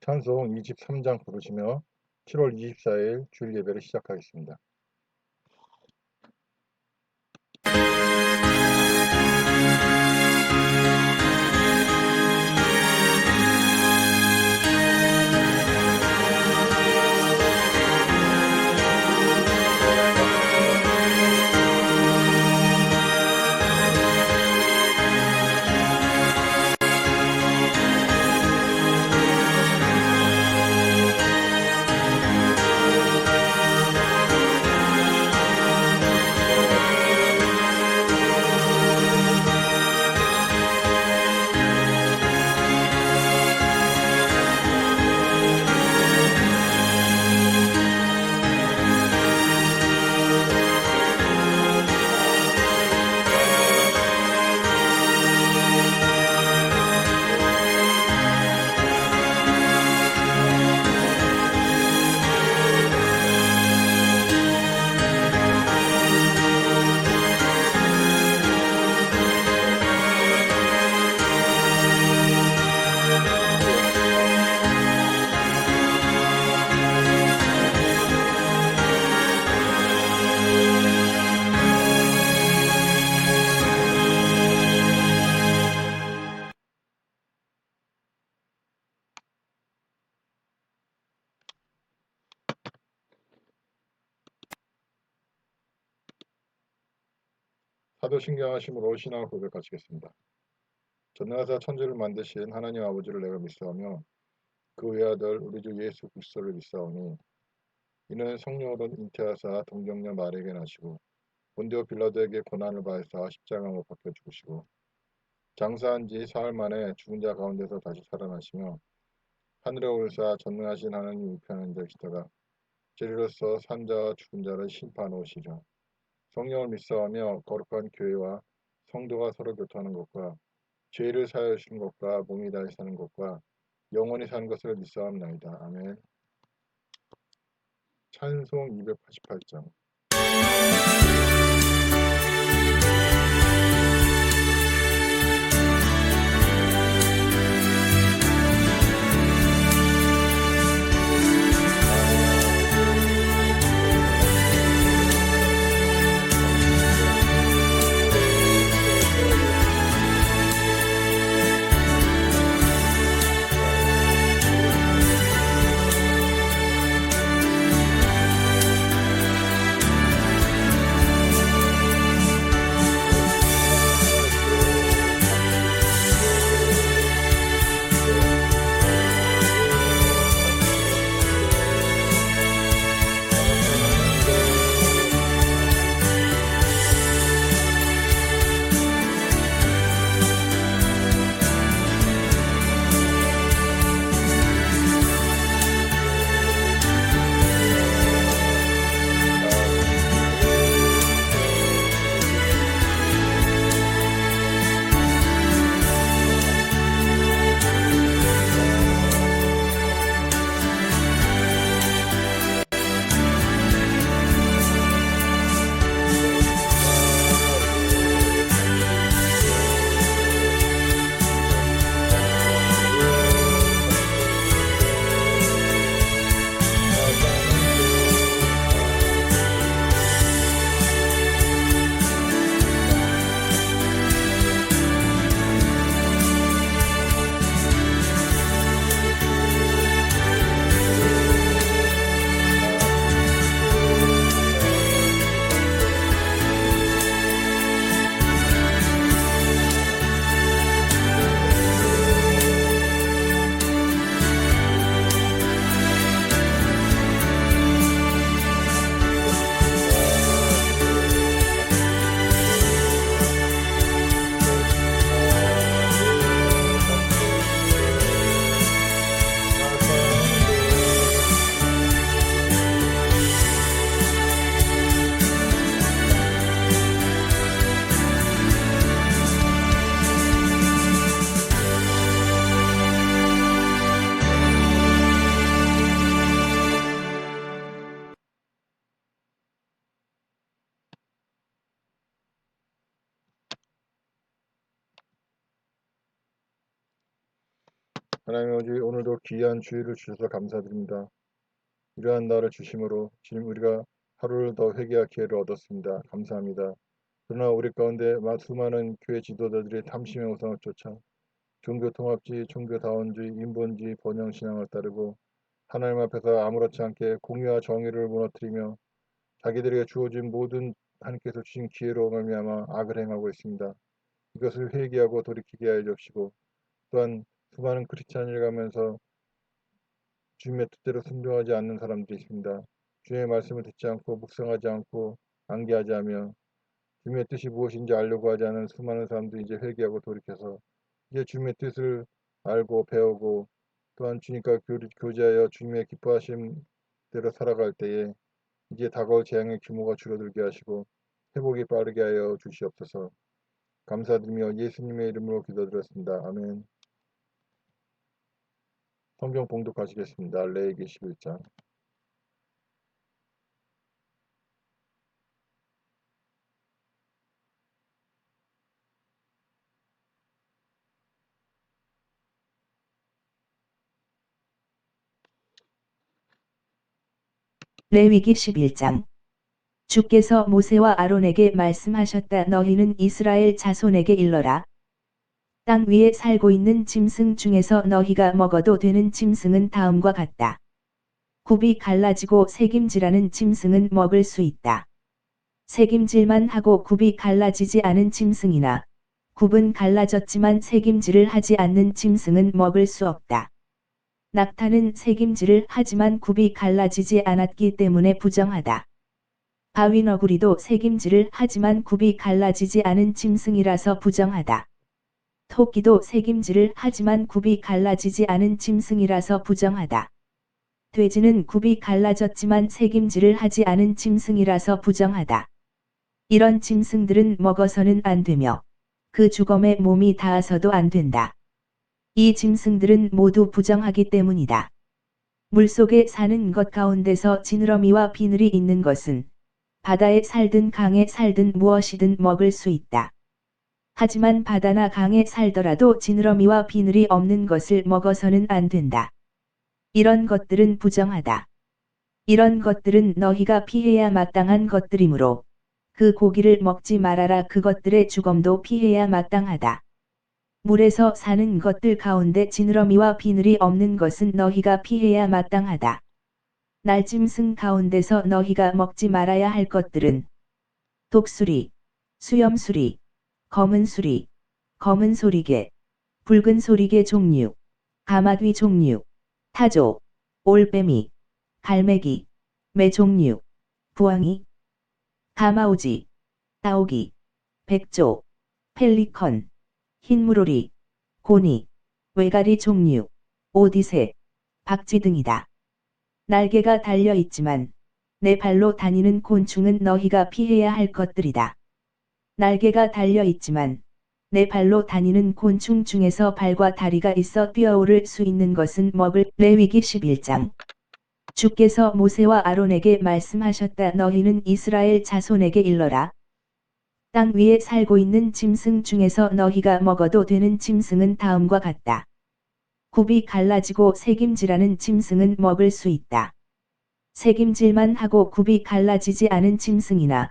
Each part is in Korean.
찬송 23장 부르시며 7월 24일 주일 예배를 시작하겠습니다. 사도신경하심으로 신앙을 고백하시겠습니다. 전능하사 천지를 만드신 하나님 아버지를 내가 믿사오며 그 외아들 우리 주 예수 그리스도를 믿사오니 이는 성령으로 잉태하사 동정녀 마리에게 나시고 본디오 빌라도에게 고난을 받으사 십자가 못 박혀 죽으시고 장사한 지 사흘 만에 죽은 자 가운데서 다시 살아나시며 하늘에 올사 전능하신 하나님 우편에 앉아 계시다가 제리로서 산 자와 죽은 자를 심판하러 오시리라. 성령을 믿사오며 거룩한 교회와 성도가 서로 교통하는 것과 죄를 사하여 주시는 것과 몸이 다시 사는 것과 영원히 사는 것을 믿사옵나이다. 아멘. 찬송 288장. 하나님 아버지, 오늘도 귀한 주일을 주셔서 감사드립니다. 이러한 날을 주심으로 지금 우리가 하루를 더 회개할 기회를 얻었습니다. 감사합니다. 그러나 우리 가운데 수많은 교회 지도자들이 탐심의 우상을 쫓아 종교통합주의, 종교다원주의, 인본주의, 번영신앙을 따르고 하나님 앞에서 아무렇지 않게 공의와 정의를 무너뜨리며 자기들에게 주어진 모든 하나님께서 주신 기회로 말미암아 악을 행하고 있습니다. 이것을 회개하고 돌이키게 하여 주시고, 또한 수많은 크리스찬을 가면서 주님의 뜻대로 순종하지 않는 사람들이 있습니다. 주의 말씀을 듣지 않고 묵상하지 않고 암기하지 하며 주님의 뜻이 무엇인지 알려고 하지 않은 수많은 사람들이 이제 회개하고 돌이켜서 이제 주님의 뜻을 알고 배우고 또한 주님과 교제하여 주님의 기뻐하심대로 살아갈 때에 이제 다가올 재앙의 규모가 줄어들게 하시고 회복이 빠르게 하여 주시옵소서. 감사드리며 예수님의 이름으로 기도드렸습니다. 아멘. 성경 봉독하시겠습니다. 레위기 11장. 레위기 11장. 주께서 모세와 아론에게 말씀하셨다. 너희는 이스라엘 자손에게 일러라. 땅 위에 살고 있는 짐승 중에서 너희가 먹어도 되는 짐승은 다음과 같다. 굽이 갈라지고 새김질하는 짐승은 먹을 수 있다. 새김질만 하고 굽이 갈라지지 않은 짐승이나 굽은 갈라졌지만 새김질을 하지 않는 짐승은 먹을 수 없다. 낙타는 새김질을 하지만 굽이 갈라지지 않았기 때문에 부정하다. 바위너구리도 새김질을 하지만 굽이 갈라지지 않은 짐승이라서 부정하다. 토끼도 새김질을 하지만 굽이 갈라지지 않은 짐승이라서 부정하다. 돼지는 굽이 갈라졌지만 새김질을 하지 않은 짐승이라서 부정하다. 이런 짐승들은 먹어서는 안 되며 그 주검에 몸이 닿아서도 안 된다. 이 짐승들은 모두 부정하기 때문이다. 물속에 사는 것 가운데서 지느러미와 비늘이 있는 것은 바다에 살든 강에 살든 무엇이든 먹을 수 있다. 하지만 바다나 강에 살더라도 지느러미와 비늘이 없는 것을 먹어서는 안 된다. 이런 것들은 부정하다. 이런 것들은 너희가 피해야 마땅한 것들이므로 그 고기를 먹지 말아라. 그것들의 주검도 피해야 마땅하다. 물에서 사는 것들 가운데 지느러미와 비늘이 없는 것은 너희가 피해야 마땅하다. 날짐승 가운데서 너희가 먹지 말아야 할 것들은 독수리, 수염수리, 검은 수리, 검은 소리개, 붉은 소리개 종류, 가마귀 종류, 타조, 올빼미, 갈매기, 매 종류, 부엉이, 가마오지, 따오기, 백조, 펠리컨, 흰물오리, 고니, 외가리 종류, 오디세, 박쥐 등이다. 날개가 달려 있지만 내 발로 다니는 곤충은 너희가 피해야 할 것들이다. 날개가 달려 있지만 내 발로 다니는 곤충 중에서 발과 다리가 있어 뛰어오를 수 있는 것은 먹을. 레위기 11장. 주께서 모세와 아론에게 말씀하셨다. 너희는 이스라엘 자손에게 일러라. 땅 위에 살고 있는 짐승 중에서 너희가 먹어도 되는 짐승은 다음과 같다. 굽이 갈라지고 새김질하는 짐승은 먹을 수 있다. 새김질만 하고 굽이 갈라지지 않은 짐승이나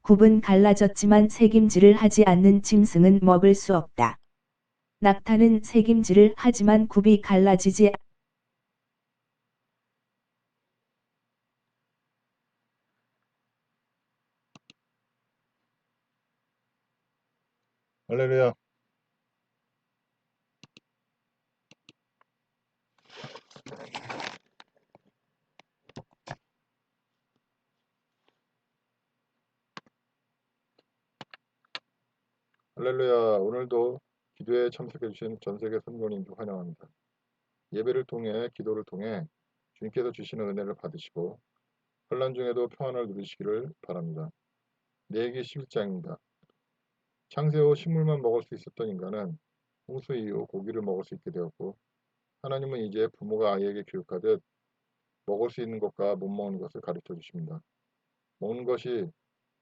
굽은 갈라졌지만 새김질을 하지 않는 짐승은 먹을 수 없다. 낙타는 새김질을 하지만 굽이 갈라지지 할렐루야. 할렐루야. 오늘도 기도에 참석해주신 전세계 선교님들 환영합니다. 예배를 통해 기도를 통해 주님께서 주시는 은혜를 받으시고 혼란 중에도 평안을 누리시기를 바랍니다. 레위기 11장입니다. 창세 후 식물만 먹을 수 있었던 인간은 홍수 이후 고기를 먹을 수 있게 되었고, 하나님은 이제 부모가 아이에게 교육하듯 먹을 수 있는 것과 못 먹는 것을 가르쳐 주십니다. 먹는 것이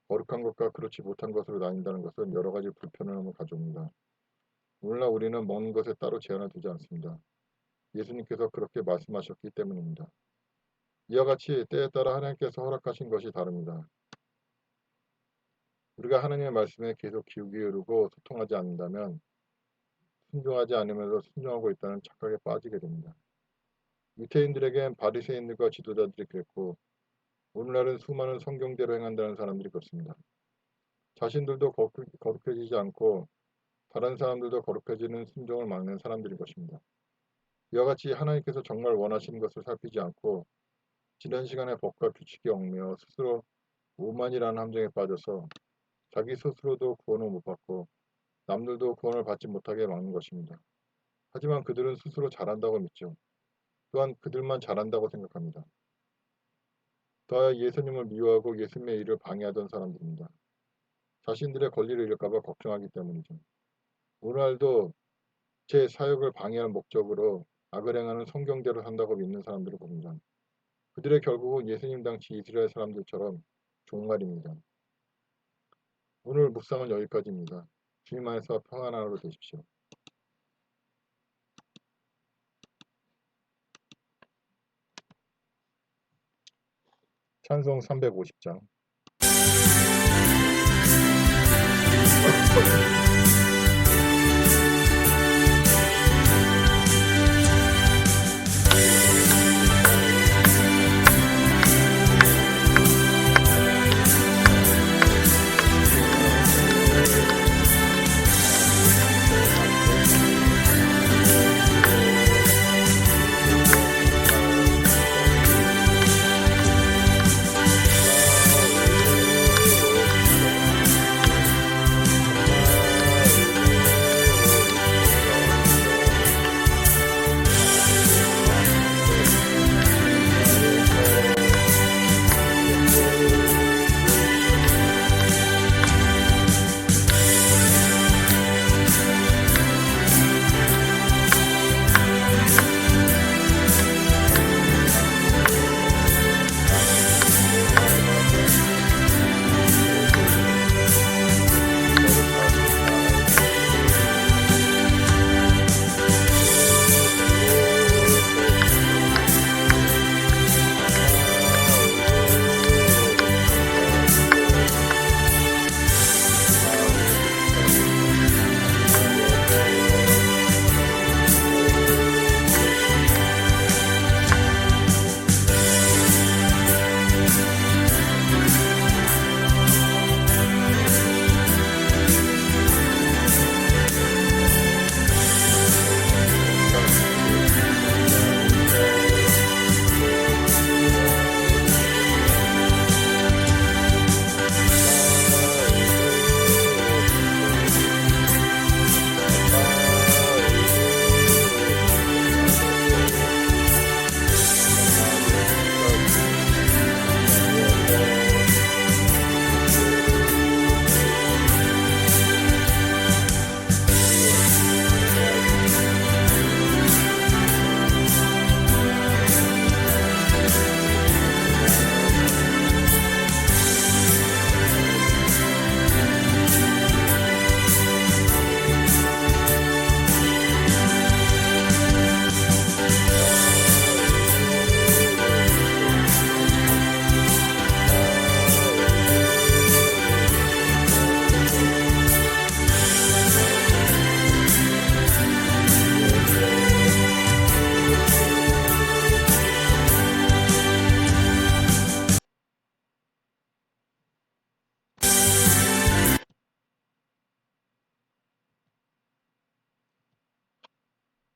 거룩한 것과 그렇지 못한 것으로 나뉜다는 것은 여러 가지 불편함을 가져옵니다. 오늘날 우리는 먹는 것에 따로 제한을 두지 않습니다. 예수님께서 그렇게 말씀하셨기 때문입니다. 이와 같이 때에 따라 하나님께서 허락하신 것이 다릅니다. 우리가 하나님의 말씀에 계속 귀 기울이고 소통하지 않는다면 순종하지 않으면서 순종하고 있다는 착각에 빠지게 됩니다. 유태인들에겐 바리새인들과 지도자들이 그랬고 오늘날은 수많은 성경대로 행한다는 사람들이 그렇습니다. 자신들도 거룩해지지 않고 다른 사람들도 거룩해지는 순종을 막는 사람들인 것입니다. 이와 같이 하나님께서 정말 원하시는 것을 살피지 않고 지난 시간의 법과 규칙에 얽매여 스스로 오만이라는 함정에 빠져서 자기 스스로도 구원을 못 받고 남들도 구원을 받지 못하게 막는 것입니다. 하지만 그들은 스스로 잘한다고 믿죠. 또한 그들만 잘한다고 생각합니다. 더하여 예수님을 미워하고 예수님의 일을 방해하던 사람들입니다. 자신들의 권리를 잃을까봐 걱정하기 때문이죠. 오늘날도 제 사역을 방해할 목적으로 악을 행하는 성경대로 산다고 믿는 사람들을 봅니다. 그들의 결국은 예수님 당시 이스라엘 사람들처럼 종말입니다. 오늘 묵상은 여기까지입니다. 주님 안에서 평안한 하루 되십시오. 찬송 350장.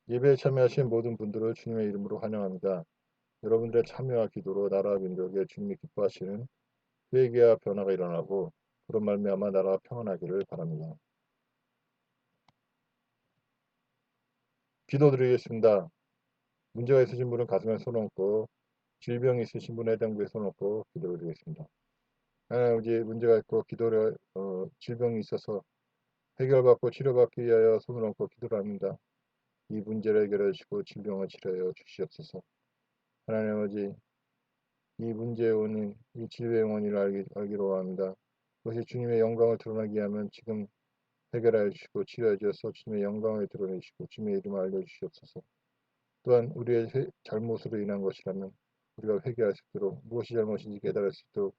예배에 참여하신 모든 분들을 주님의 이름으로 환영합니다. 여러분들의 참여와 기도로 나라와 민족에 주님이 기뻐하시는 회개와 변화가 일어나고 그런 말미암아 나라가 평안하기를 바랍니다. 기도드리겠습니다. 문제가 있으신 분은 가슴에 손 얹고 질병이 있으신 분은 해당부에 손 얹고 기도드리겠습니다. 하나님 아버지 문제가 있고 기도를 질병이 있어서 해결받고 치료받기 위하여 손을 얹고 기도를 합니다. 이 문제를 해결해 주시고 질병을 치료하여 주시옵소서. 하나님 아버지 이 문제의 원인, 이 질병의 원인을 알기로 합니다. 그것이 주님의 영광을 드러나게 하면 지금 해결하여 주시고 치료해 주셔서 주님의 영광을 드러내시고 주님의 이름을 알려주시옵소서. 또한 우리의 잘못으로 인한 것이라면 우리가 회개할 수 있도록 무엇이 잘못인지 깨달을 수 있도록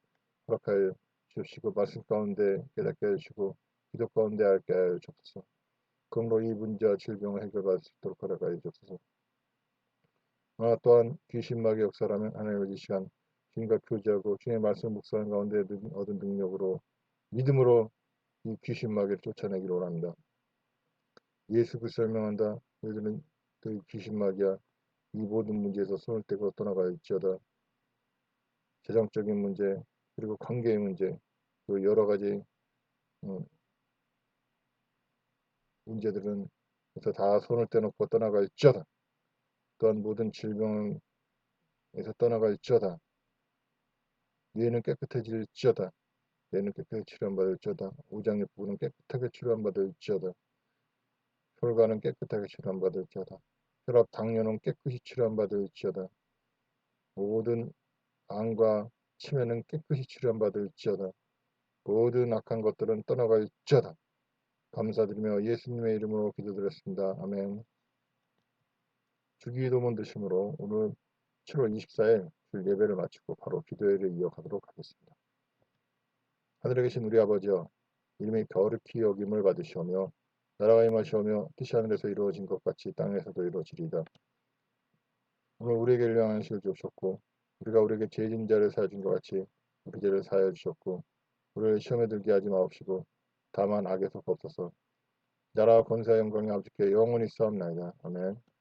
허락하여 주시고 말씀 가운데 깨닫게 해주시고 기도 가운데 알게 하여 주옵소서. 그러므로 이 문제와 질병을 해결받을 수 있도록 허락하여 주옵소서. 또한 귀신마귀 역사라면 하나님의 이 시간 주님과 교제하고 주님의 말씀 묵상하는 가운데 얻은 능력으로 믿음으로 이 귀신마귀를 쫓아내기를 원합니다. 예수 그리스도를 명한다. 너희들은 그 귀신마귀야 이 모든 문제에서 손을 떼고 떠나갈지어다. 재정적인 문제 그리고 관계의 문제 그 여러 가지 문제들은 그래서 다 손을 떼놓고 떠나갈지어다. 또한 모든 질병에서 떠나갈지어다. 뇌는 깨끗해질지어다. 뇌는 깨끗하게 치료받을지어다. 오장의 부분은 깨끗하게 치료받을지어다. 혈관은 깨끗하게 치료받을지어다. 혈압, 당뇨는 깨끗이 치료받을지어다. 모든 암과 치매는 깨끗이 치료받을지어다. 모든 악한 것들은 떠나갈지어다. 감사드리며 예수님의 이름으로 기도드렸습니다. 아멘. 주기도문 드심으로 오늘 7월 24일 주일 예배를 마치고 바로 기도회를 이어가도록 하겠습니다. 하늘에 계신 우리 아버지여, 이름이 거룩히 여김을 받으시오며 나라가 임하시오며 뜻이 하늘에서 이루어진 것 같이 땅에서도 이루어지리이다. 오늘 우리에게 일용할 것을 주셨고 우리가 우리에게 죄진 자를 사하여 준 것 같이 우리 죄를 사하여 주셨고 우리를 시험에 들게 하지 마옵시고 다만 악에서 벗어서 나라와 권세와 영광이 아버지께 영원히 싸움나이다. 아멘.